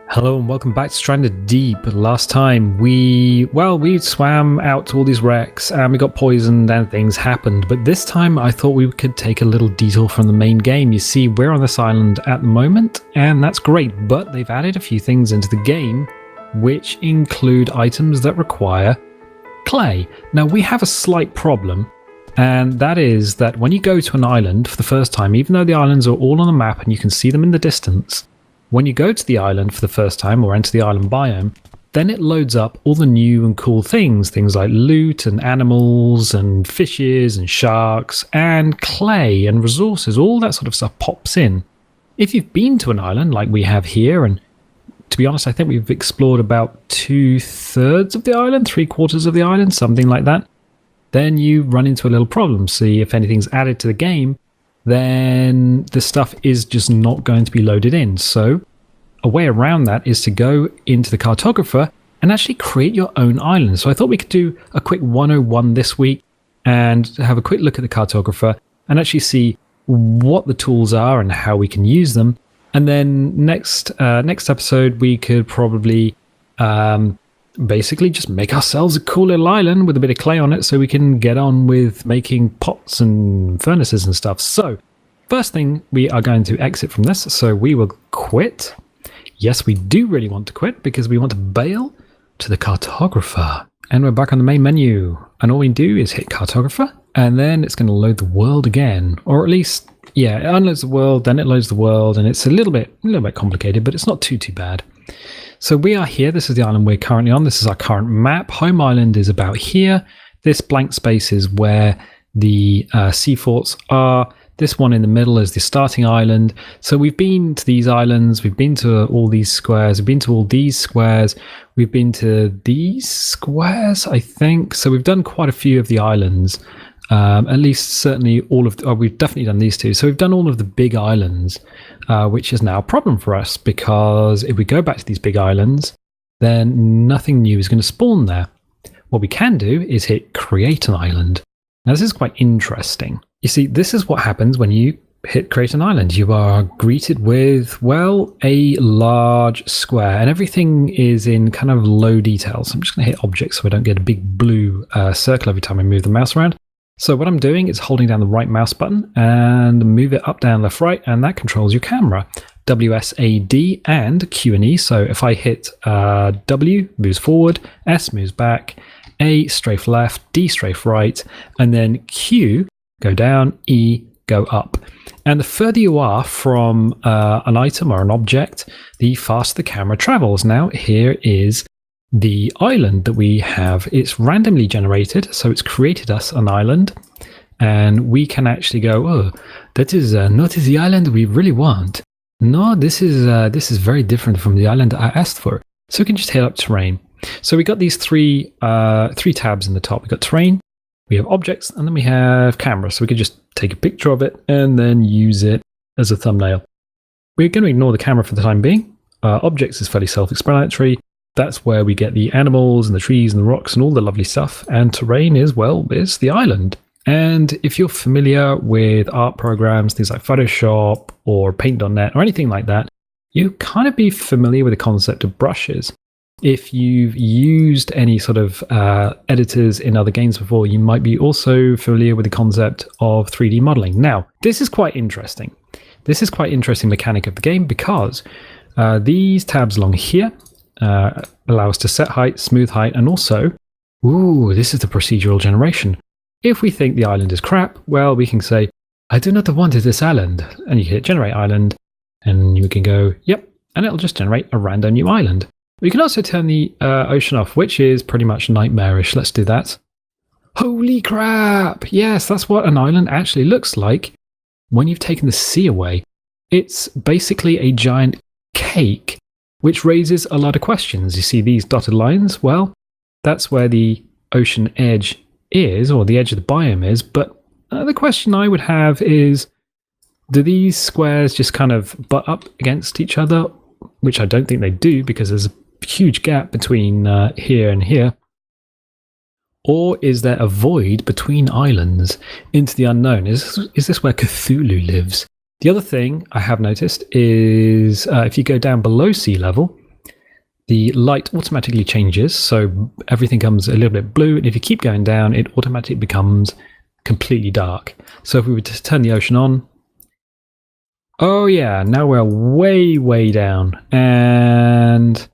Hello and welcome back to Stranded Deep. Last time we swam out to all these wrecks and we got poisoned and things happened, but this time I thought we could take a little detour from the main game. You see, we're on this island at the moment and that's great, but they've added a few things into the game which include items that require clay. Now we have a slight problem, and that is that when you go to an island for the first time, even though the islands are all on the map and you can see them in the distance, when you go to the island for the first time or enter the island biome, then it loads up all the new and cool things like loot and animals and fishes and sharks and clay and resources. All that sort of stuff pops in. If you've been to an island like we have here, and to be honest, I think we've explored about 2/3 of the island, 3/4 of the island, something like that, then you run into a little problem. See, if anything's added to the game, then the stuff is just not going to be loaded in. So a way around that is to go into the cartographer and actually create your own island. So I thought we could do a quick 101 this week and have a quick look at the cartographer and actually see what the tools are and how we can use them. And then next episode, we could probably basically just make ourselves a cool little island with a bit of clay on it so we can get on with making pots and furnaces and stuff. So first thing, we are going to exit from this. So we will quit. Yes, we do really want to quit because we want to bail to the cartographer. And we're back on the main menu. And all we do is hit cartographer and then it's going to load the world again. Or at least, yeah, it unloads the world, then it loads the world, and it's a little bit complicated, but it's not too bad. So we are here. This is the island we're currently on. This is our current map. Home island is about here. This blank space is where the sea forts are. This one in the middle is the starting island. So we've been to these islands. We've been to all these squares. We've been to all these squares. We've been to these squares, I think. So we've done quite a few of the islands. At least certainly all of we've definitely done these two. So we've done all of the big islands, which is now a problem for us because if we go back to these big islands, then nothing new is going to spawn there. What we can do is hit create an island. Now this is quite interesting. You see, this is what happens when you hit create an island. You are greeted with, well, a large square and everything is in kind of low detail. So I'm just going to hit objects so I don't get a big blue circle every time I move the mouse around. So what I'm doing is holding down the right mouse button and move it up, down, left, right, and that controls your camera. WSAD and Q and E. So if I hit W, moves forward, S moves back, A, strafe left, D, strafe right, and then Q, go down, E, go up. And the further you are from an item or an object, the faster the camera travels. Now here is the island that we have. It's randomly generated, so it's created us an island, and we can actually go, oh, that is not the island we really want. No, this is very different from the island I asked for. So we can just hit up terrain. So we got these three tabs in the top. We got terrain, we have objects, and then we have camera. So we could just take a picture of it and then use it as a thumbnail. We're going to ignore the camera for the time being. Objects is fairly self-explanatory. That's where we get the animals and the trees and the rocks and all the lovely stuff. And terrain is, well, it's the island. And if you're familiar with art programs, things like Photoshop or Paint.net or anything like that, you kind of be familiar with the concept of brushes. If you've used any sort of editors in other games before, you might be also familiar with the concept of 3D modeling. Now, this is quite interesting. This is quite interesting mechanic of the game because these tabs along here allow us to set height, smooth height, and also, ooh, this is the procedural generation. If we think the island is crap, well, we can say, I do not want this island. And you hit generate island, and you can go, yep, and it'll just generate a random new island. We can also turn the ocean off, which is pretty much nightmarish. Let's do that. Holy crap! Yes, that's what an island actually looks like when you've taken the sea away. It's basically a giant cake, which raises a lot of questions. You see these dotted lines? Well, that's where the ocean edge is, or the edge of the biome is. But the question I would have is, do these squares just kind of butt up against each other? Which I don't think they do because there's a huge gap between here and here. Or is there a void between islands into the unknown? Is this where Cthulhu lives? The other thing I have noticed is if you go down below sea level, the light automatically changes, so everything comes a little bit blue, and if you keep going down, it automatically becomes completely dark. So if we were to turn the ocean on, oh yeah, now we're way down, and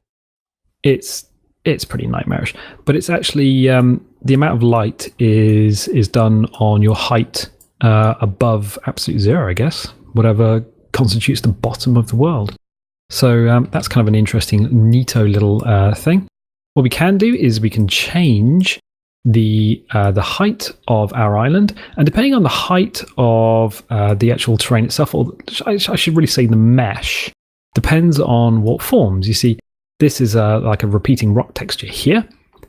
it's pretty nightmarish. But it's actually the amount of light is done on your height above absolute zero, I guess, whatever constitutes the bottom of the world. So that's kind of an interesting, neato little thing. What we can do is we can change the height of our island, and depending on the height of the actual terrain itself, or I should really say the mesh, depends on what forms. You see, this is like a repeating rock texture here.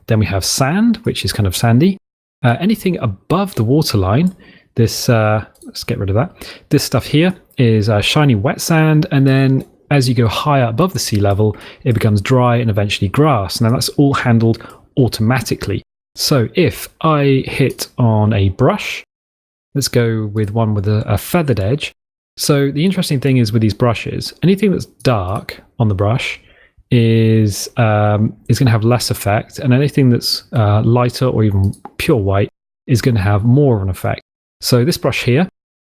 Then we have sand, which is kind of sandy. Anything above the waterline, this let's get rid of that. This stuff here is shiny wet sand, and then as you go higher above the sea level, it becomes dry and eventually grass. Now that's all handled automatically. So if I hit on a brush, let's go with one with a feathered edge. So the interesting thing is with these brushes, anything that's dark on the brush is going to have less effect, and anything that's lighter or even pure white is going to have more of an effect. So this brush here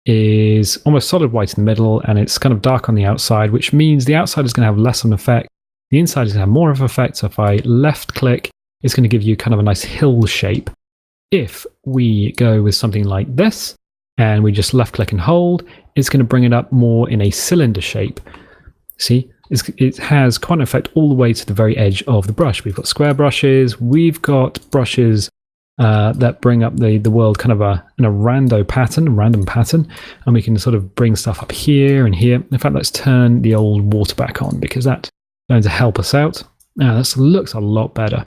is almost solid white in the middle, and it's kind of dark on the outside, which means the outside is going to have less of an effect. The inside is going to have more of an effect. So if I left click, it's going to give you kind of a nice hill shape. If we go with something like this, and we just left click and hold, it's going to bring it up more in a cylinder shape. See, it has quite an effect all the way to the very edge of the brush. We've got square brushes, we've got brushes that bring up the world kind of in a random pattern, and we can sort of bring stuff up here and here. In fact, let's turn the old water back on, because that's going to help us out. Now this looks a lot better.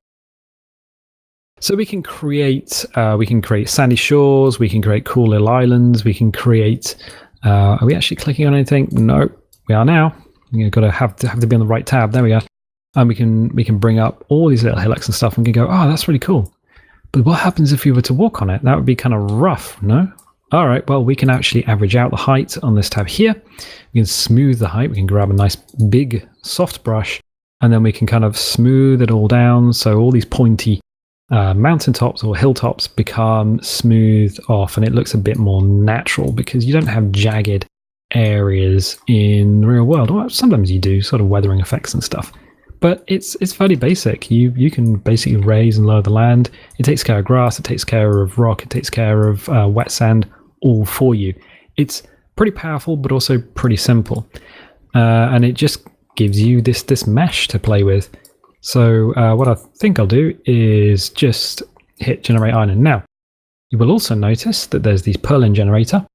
So we can create sandy shores, we can create cool little islands, we can create. Are we actually clicking on anything? No, we are now. You've got to have to be on the right tab. There we go. And we can bring up all these little hillocks and stuff, and we can go, oh, that's really cool. But what happens if we were to walk on it? That would be kind of rough, no? All right, well, we can actually average out the height on this tab here. We can smooth the height. We can grab a nice big soft brush, and then we can kind of smooth it all down. So all these pointy mountaintops or hilltops become smoothed off, and it looks a bit more natural because you don't have jagged areas in the real world. Well, sometimes you do, sort of weathering effects and stuff. But it's fairly basic. You can basically raise and lower the land. It takes care of grass, it takes care of rock, it takes care of wet sand, all for you. It's pretty powerful, but also pretty simple. And it just gives you this mesh to play with. So what I think I'll do is just hit Generate Island. Now, you will also notice that there's the Perlin generator.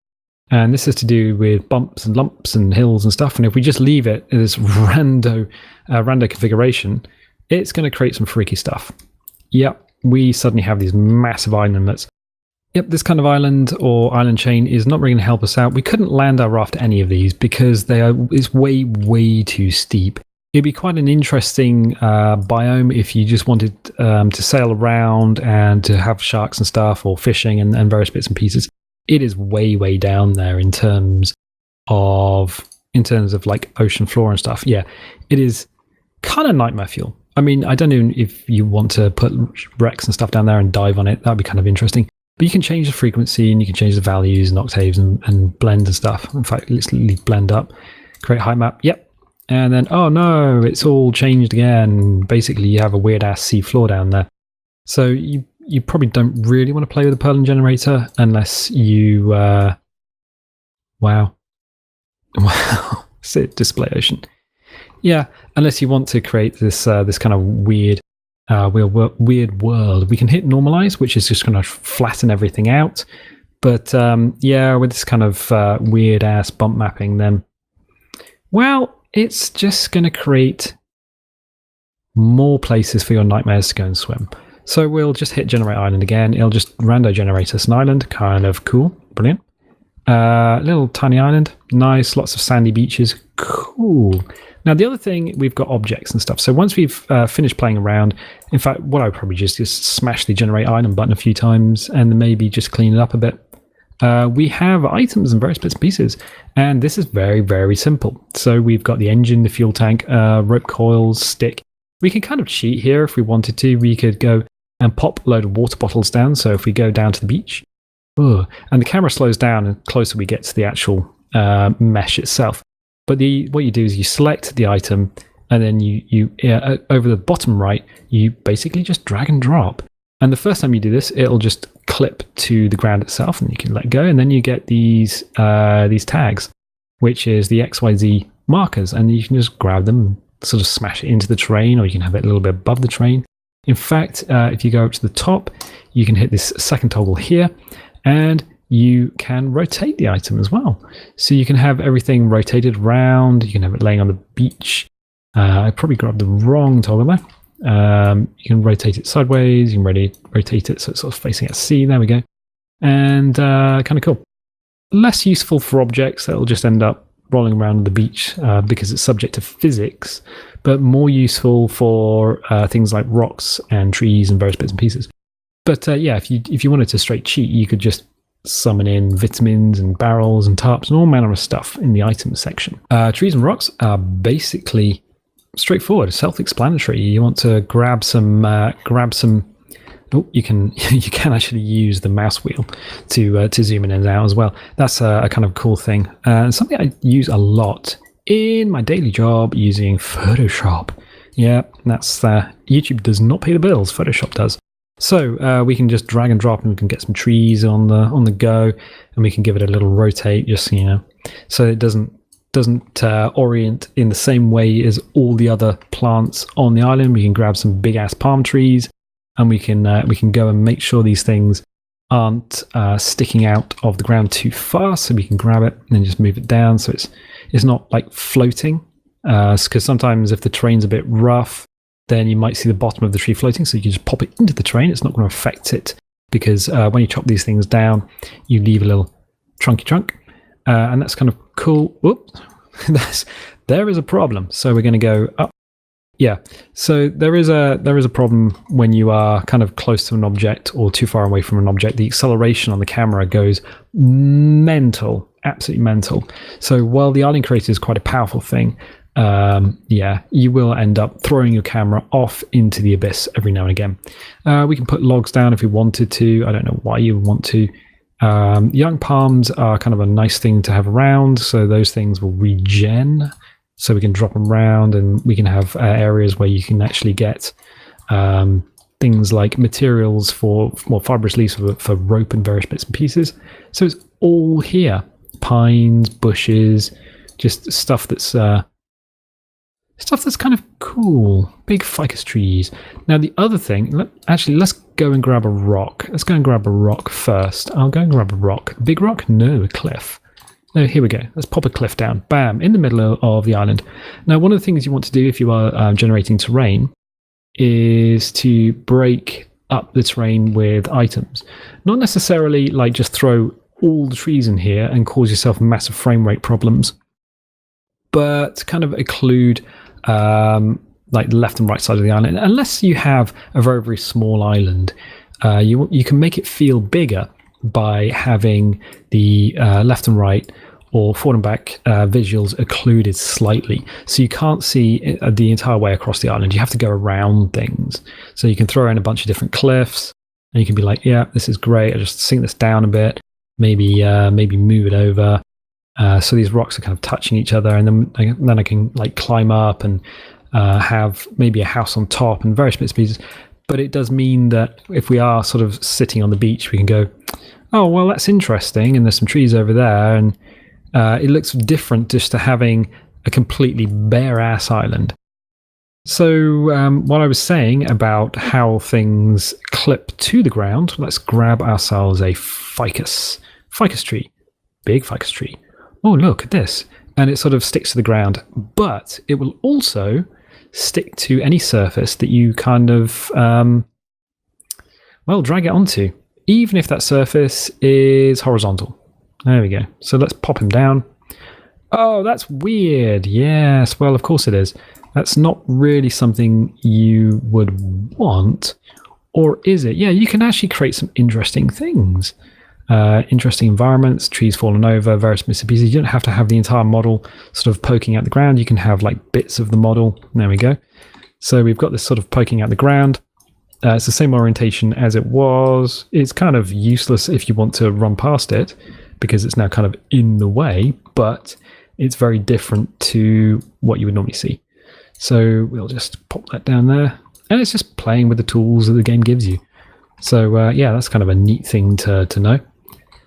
And this is to do with bumps and lumps and hills and stuff. And if we just leave it in this rando configuration, it's going to create some freaky stuff. Yep, we suddenly have these massive islandlets. Yep, this kind of island or island chain is not really going to help us out. We couldn't land our raft at any of these because it's way too steep. It'd be quite an interesting biome if you just wanted to sail around and to have sharks and stuff, or fishing and various bits and pieces. It is way down there in terms of like ocean floor and stuff. Yeah, it is kind of nightmare fuel. I mean, I don't know if you want to put wrecks and stuff down there and dive on it. That'd be kind of interesting. But you can change the frequency, and you can change the values and octaves and blend and stuff. In fact, let's leave blend up. Create height map. Yep. And then, oh no, it's all changed again. Basically, you have a weird ass sea floor down there. So you probably don't really want to play with the Perlin generator unless you wow. Sit display ocean. Yeah, unless you want to create this kind of weird world. We can hit normalize, which is just going to flatten everything out. But yeah, with this kind of weird ass bump mapping, then well, it's just going to create more places for your nightmares to go and swim. So we'll just hit Generate Island again. It'll just rando generate us an island. Kind of cool. Brilliant. Little tiny island. Nice. Lots of sandy beaches. Cool. Now, the other thing, we've got objects and stuff. So once we've finished playing around, in fact, what I would probably just smash the Generate Island button a few times and then maybe just clean it up a bit. We have items and various bits and pieces. And this is very simple. So we've got the engine, the fuel tank, rope coils, stick. We can kind of cheat here if we wanted to. We could go and pop a load of water bottles down. So if we go down to the beach, and the camera slows down the closer we get to the actual mesh itself. But what you do is you select the item, and then you over the bottom right, you basically just drag and drop. And the first time you do this, it'll just clip to the ground itself, and you can let go. And then you get these tags, which is the XYZ markers, and you can just grab them and sort of smash it into the terrain, or you can have it a little bit above the terrain. In fact, if you go up to the top, you can hit this second toggle here, and you can rotate the item as well. So you can have everything rotated around. You can have it laying on the beach. I probably grabbed the wrong toggle there. You can rotate it sideways. You can rotate it so it's sort of facing at sea. There we go. And kind of cool. Less useful for objects that will just end up rolling around on the beach because it's subject to physics, but more useful for things like rocks and trees and various bits and pieces. But yeah, if you wanted to straight cheat, you could just summon in vitamins and barrels and tarps and all manner of stuff in the items section. Trees and rocks are basically straightforward, self-explanatory. You want to grab some. Oh, you can actually use the mouse wheel to zoom in and out as well. That's a kind of cool thing. Something I use a lot in my daily job using Photoshop. Yeah, that's YouTube does not pay the bills. Photoshop does. So we can just drag and drop, and we can get some trees on the go, and we can give it a little rotate, just so it doesn't orient in the same way as all the other plants on the island. We can grab some big ass palm trees, and we can go and make sure these things aren't sticking out of the ground too far. So we can grab it and then just move it down, so it's not like floating. Because sometimes if the terrain's a bit rough, then you might see the bottom of the tree floating. So you can just pop it into the terrain. It's not going to affect it, because when you chop these things down, you leave a little trunky trunk, and that's kind of cool. Whoops, there is a problem. So we're going to go up. Yeah, so there is a problem when you are kind of close to an object or too far away from an object. The acceleration on the camera goes mental, absolutely mental. So while the island creator is quite a powerful thing, you will end up throwing your camera off into the abyss every now and again. We can put logs down if we wanted to. I don't know why you would want to. Young palms are kind of a nice thing to have around, so those things will regen. So we can drop them around, and we can have areas where you can actually get things like materials for more fibrous leaves for rope and various bits and pieces. So it's all here. Pines, bushes, just stuff that's kind of cool. Big ficus trees. Now the other thing, let's go and grab a rock. Let's go and grab a rock first. I'll go and grab a rock. A big rock? No, a cliff. No, here we go. Let's pop a cliff down. Bam, in the middle of the island. Now, one of the things you want to do if you are generating terrain is to break up the terrain with items. Not necessarily like just throw all the trees in here and cause yourself massive frame rate problems, but kind of occlude like the left and right side of the island. Unless you have a very, very small island, you can make it feel bigger by having the left and right or forward and back visuals occluded slightly. So you can't see the entire way across the island. You have to go around things. So you can throw in a bunch of different cliffs, and you can be like, yeah, this is great. I just sink this down a bit, maybe move it over. So these rocks are kind of touching each other, and then I can like climb up and have maybe a house on top and various bits and pieces. But it does mean that if we are sort of sitting on the beach, we can go, oh, well, that's interesting, and there's some trees over there, and it looks different just to having a completely bare-ass island. So what I was saying about how things clip to the ground, let's grab ourselves a ficus tree, big ficus tree. Oh, look at this. And it sort of sticks to the ground, but it will also stick to any surface that you kind of, drag it onto, even if that surface is horizontal. There we go. So let's pop him down. Oh, that's weird. Yes, well, of course it is. That's not really something you would want, or is it? Yeah, you can actually create some interesting things. Interesting environments, trees falling over, various bits and pieces. You don't have to have the entire model sort of poking out the ground. You can have like bits of the model. There we go. So we've got this sort of poking out the ground. It's the same orientation as it was. It's kind of useless if you want to run past it because it's now kind of in the way, but it's very different to what you would normally see. So we'll just pop that down there. And it's just playing with the tools that the game gives you. So yeah, that's kind of a neat thing to know.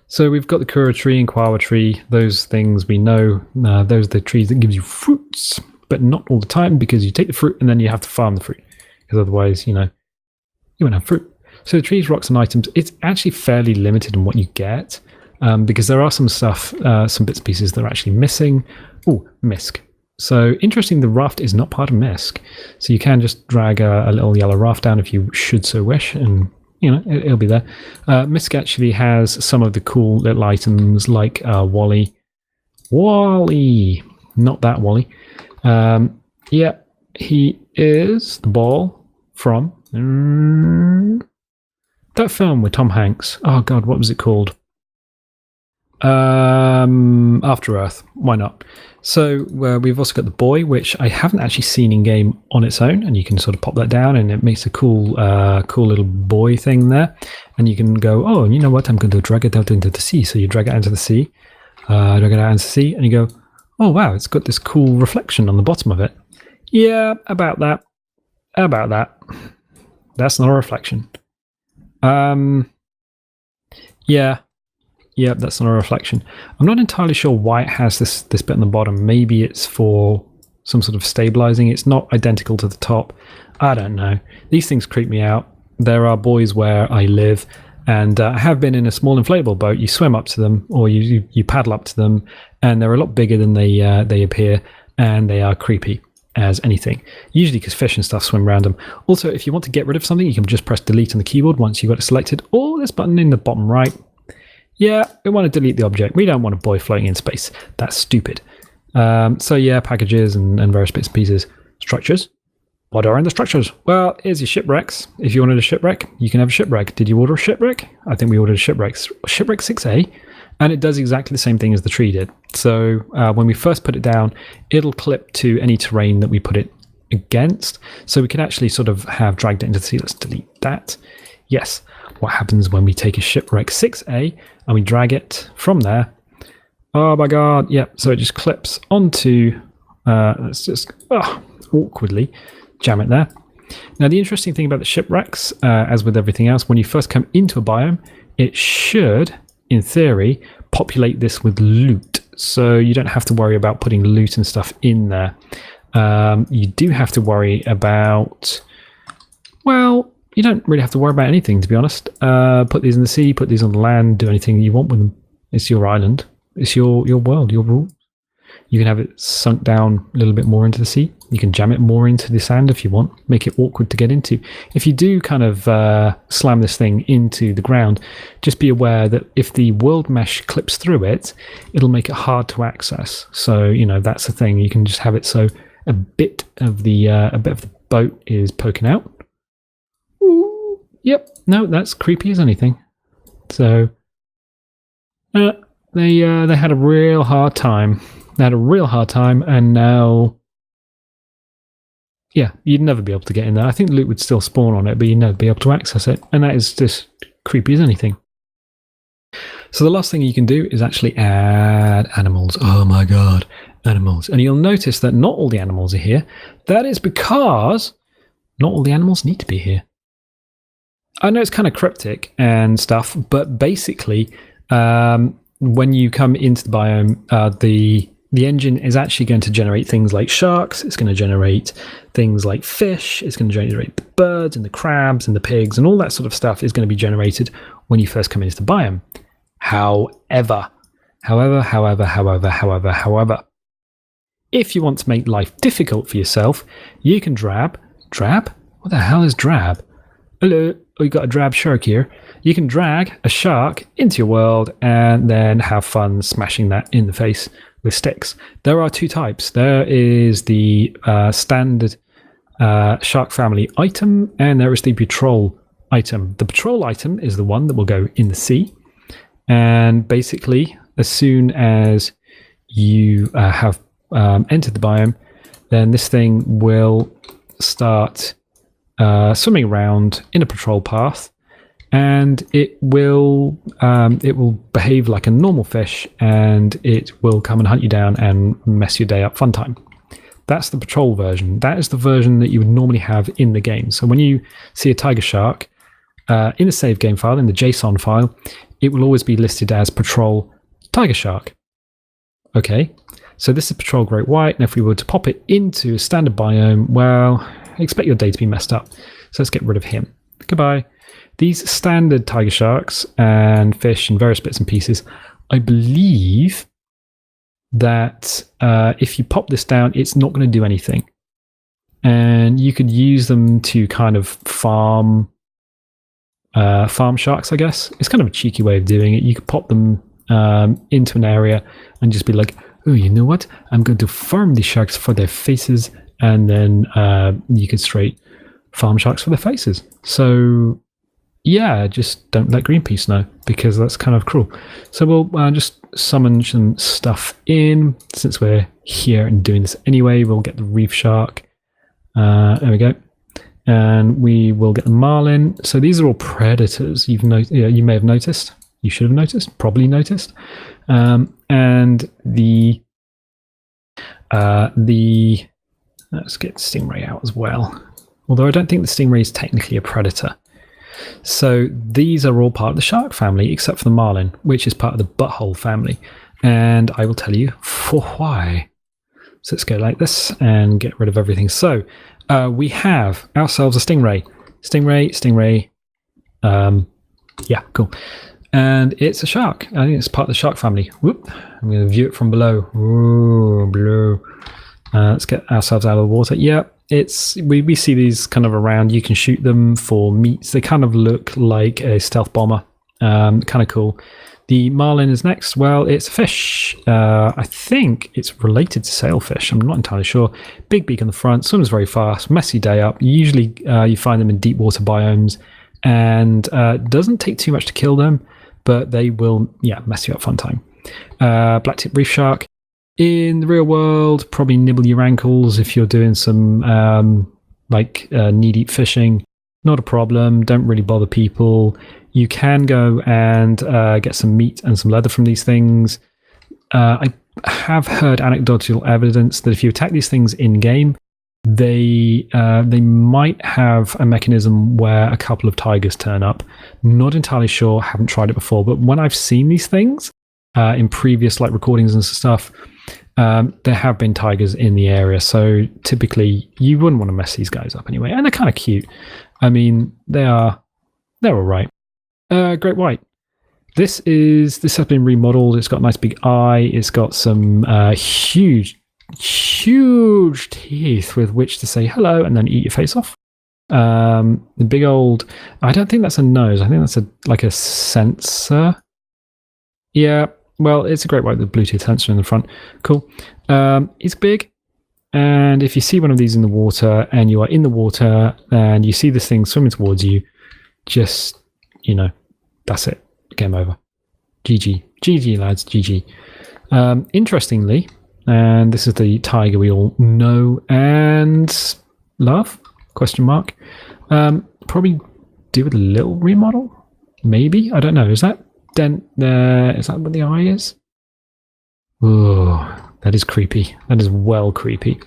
So we've got the Kura tree and Kawa tree. Those things we know. Those are the trees that gives you fruits, but not all the time because you take the fruit and then you have to farm the fruit. Because otherwise, you won't have fruit. So the trees, rocks and items, it's actually fairly limited in what you get because there are some stuff, some bits and pieces that are actually missing. Oh, misc. So interesting, the raft is not part of misc. So you can just drag a little yellow raft down if you should so wish and it'll be there. Misc actually has some of the cool little items like Wally. Wally! Not that Wally. Yeah, he is the ball from that film with Tom Hanks. Oh God, what was it called? After Earth. Why not? So we've also got the boy, which I haven't actually seen in game on its own, and you can sort of pop that down, and it makes a cool little boy thing there. And you can go, oh, you know what? I'm going to drag it out into the sea. So you drag it out into the sea, drag it out into the sea, and you go, oh wow, it's got this cool reflection on the bottom of it. Yeah, about that. That's not a reflection. Yeah. Yep, that's not a reflection. I'm not entirely sure why it has this bit on the bottom. Maybe it's for some sort of stabilizing. It's not identical to the top. I don't know. These things creep me out. There are buoys where I live, and I have been in a small inflatable boat. You swim up to them, or you paddle up to them, and they're a lot bigger than they appear, and they are creepy as anything. Usually because fish and stuff swim around them. Also, if you want to get rid of something, you can just press delete on the keyboard once you've got it selected, or this button in the bottom right. Yeah, we want to delete the object. We don't want a boy floating in space. That's stupid. So yeah, packages and various bits and pieces. Structures. What are in the structures? Well, here's your shipwrecks. If you wanted a shipwreck, you can have a shipwreck. Did you order a shipwreck? I think we ordered a shipwreck. Shipwreck 6A. And it does exactly the same thing as the tree did. So when we first put it down, it'll clip to any terrain that we put it against. So we can actually sort of have dragged it into the sea. Let's delete that. Yes. What happens when we take a shipwreck 6A and we drag it from there? Oh my God. Yep. So it just clips onto, let's just awkwardly jam it there. Now, the interesting thing about the shipwrecks, as with everything else, when you first come into a biome, it should, in theory, populate this with loot. So you don't have to worry about putting loot and stuff in there. You do have to worry about, well, you don't really have to worry about anything, to be honest. Put these in the sea, put these on the land, do anything you want with them. It's your island. It's your world, your rules. You can have it sunk down a little bit more into the sea. You can jam it more into the sand if you want. Make it awkward to get into. If you do kind of slam this thing into the ground, just be aware that if the world mesh clips through it, it'll make it hard to access. So, that's the thing. You can just have it so a bit of the boat is poking out. Yep, no, that's creepy as anything. So they had a real hard time. And now, yeah, you'd never be able to get in there. I think loot would still spawn on it, but you'd never be able to access it. And that is just creepy as anything. So the last thing you can do is actually add animals. Oh my God, animals. And you'll notice that not all the animals are here. That is because not all the animals need to be here. I know it's kind of cryptic and stuff, but basically, when you come into the biome, the engine is actually going to generate things like sharks. It's going to generate things like fish. It's going to generate the birds and the crabs and the pigs and all that sort of stuff is going to be generated when you first come into the biome. However, if you want to make life difficult for yourself, you can drab? What the hell is drab? Hello, we got a drab shark here. You can drag a shark into your world and then have fun smashing that in the face with sticks. There are two types. There is the standard shark family item, and there is the patrol item. The patrol item is the one that will go in the sea. And basically, as soon as you have entered the biome, then this thing will start swimming around in a patrol path, and it will behave like a normal fish, and it will come and hunt you down and mess your day up. Fun time. That's the patrol version. That is the version that you would normally have in the game. So when you see a tiger shark in the save game file, in the JSON file, it will always be listed as patrol tiger shark. Okay, so this is patrol great white, and if we were to pop it into a standard biome, well, expect your day to be messed up. So let's get rid of him. Goodbye. These standard tiger sharks and fish and various bits and pieces, I believe that if you pop this down, it's not going to do anything. And you could use them to kind of farm sharks, I guess. It's kind of a cheeky way of doing it. You could pop them into an area and just be like, oh, you know what? I'm going to farm these sharks for their faces, and then you could straight farm sharks for their faces. So yeah, just don't let Greenpeace know, because that's kind of cruel. So we'll just summon some stuff in. Since we're here and doing this anyway, we'll get the reef shark. There we go. And we will get the marlin. So these are all predators. You may have noticed. You should have noticed. Probably noticed. And the let's get stingray out as well. Although I don't think the stingray is technically a predator. So these are all part of the shark family, except for the marlin, which is part of the butthole family. And I will tell you for why. So let's go like this and get rid of everything. So we have ourselves a stingray. Stingray. Yeah, cool. And it's a shark. I think it's part of the shark family. Whoop. I'm going to view it from below. Ooh, below. Let's get ourselves out of the water. Yeah, we see these kind of around. You can shoot them for meats. They kind of look like a stealth bomber. Kind of cool. The marlin is next. Well, it's a fish. I think it's related to sailfish. I'm not entirely sure. Big beak on the front. Swims very fast. Messy day up. Usually you find them in deep water biomes. And doesn't take too much to kill them, but they will, mess you up. Fun time. Black tip reef shark. In the real world, probably nibble your ankles if you're doing some knee-deep fishing. Not a problem. Don't really bother people. You can go and get some meat and some leather from these things. I have heard anecdotal evidence that if you attack these things in-game, they might have a mechanism where a couple of tigers turn up. Not entirely sure. Haven't tried it before. But when I've seen these things in previous recordings and stuff, there have been tigers in the area, so typically you wouldn't want to mess these guys up anyway. And they're kind of cute. I mean, they're all right. Great white. This has been remodeled. It's got a nice big eye. It's got some huge teeth with which to say hello and then eat your face off. The big old. I don't think that's a nose. I think that's a sensor. Yeah. Well, it's a great white with a Bluetooth sensor in the front. Cool. It's big. And if you see one of these in the water and you are in the water and you see this thing swimming towards you, just, that's it. Game over. GG. GG, lads. GG. Interestingly, and this is the tiger we all know and love, ? Probably do with a little remodel? Maybe? I don't know. Is that dent there? Is that what the eye is? Oh, that is creepy. That is well creepy.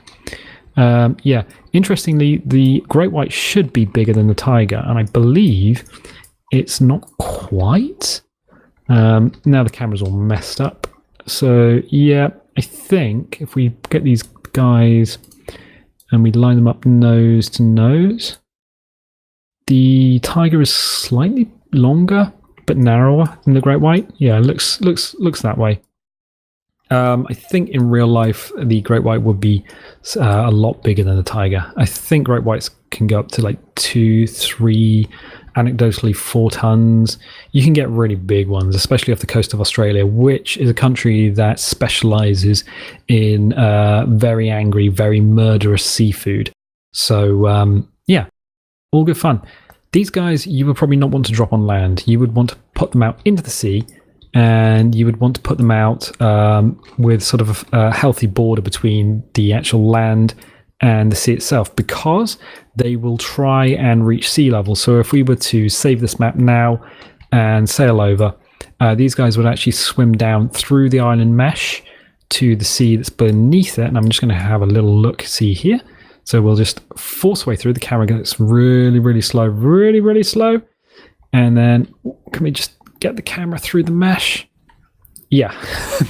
Interestingly, the great white should be bigger than the tiger, and I believe it's not quite. Now the camera's all messed up. So yeah, I think if we get these guys and we line them up nose to nose, the tiger is slightly longer but narrower than the great white. Yeah, looks that way. I think in real life the great white would be a lot bigger than the tiger. I think great whites can go up to 2, 3, anecdotally 4 tons. You can get really big ones, especially off the coast of Australia, which is a country that specializes in very angry, very murderous seafood. So all good fun. These guys you would probably not want to drop on land. You would want to put them out into the sea, and you would want to put them out with sort of a healthy border between the actual land and the sea itself, because they will try and reach sea level. So if we were to save this map now and sail over, these guys would actually swim down through the island mesh to the sea that's beneath it. And I'm just going to have a little look see here. So we'll just force way through. The camera gets really, really slow, really, really slow. And then can we just get the camera through the mesh? Yeah,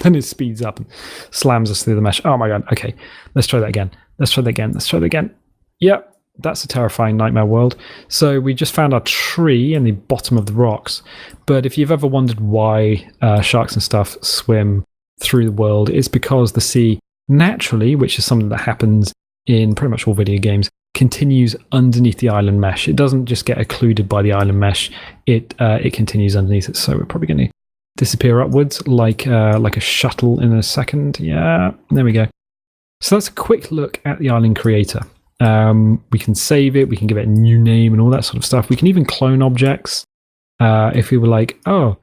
then it speeds up and slams us through the mesh. Oh my God. Okay, let's try that again. Let's try that again. Let's try that again. Yep, that's a terrifying nightmare world. So we just found our tree in the bottom of the rocks. But if you've ever wondered why sharks and stuff swim through the world, it's because the sea naturally, which is something that happens in pretty much all video games, continues underneath the island mesh. It doesn't just get occluded by the island mesh. It continues underneath it. So we're probably going to disappear upwards like a shuttle in a second. Yeah, there we go. So that's a quick look at the island creator. We can save it. We can give it a new name and all that sort of stuff. We can even clone objects. If we were like, oh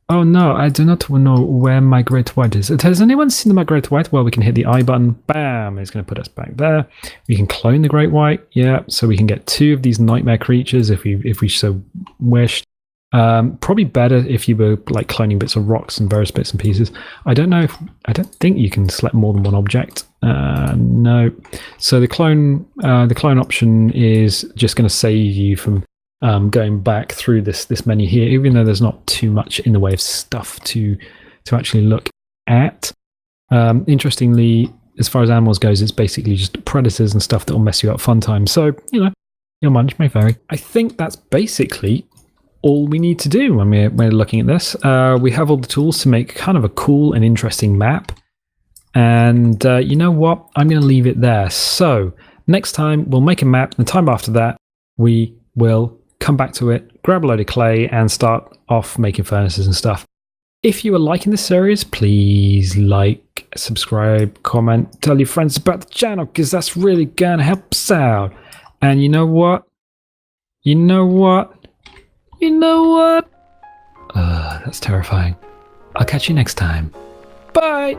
no, I do not know where my great white is. Has anyone seen my great white? Well, we can hit the I button. Bam! It's going to put us back there. We can clone the great white. Yeah, so we can get 2 of these nightmare creatures if we so wished. Probably better if you were like cloning bits of rocks and various bits and pieces. I don't think you can select more than one object. No. So the clone option is just going to save you from going back through this menu here, even though there's not too much in the way of stuff to actually look at. Interestingly, as far as animals goes, it's basically just predators and stuff that will mess you up fun time. So, your mileage may vary. I think that's basically all we need to do when we're looking at this. We have all the tools to make kind of a cool and interesting map. And you know what? I'm going to leave it there. So next time we'll make a map. The time after that, we will come back to it, grab a load of clay and start off making furnaces and stuff. If you are liking this series, please like, subscribe, comment, tell your friends about the channel, because that's really going to help us out. And you know what? That's terrifying. I'll catch you next time. Bye!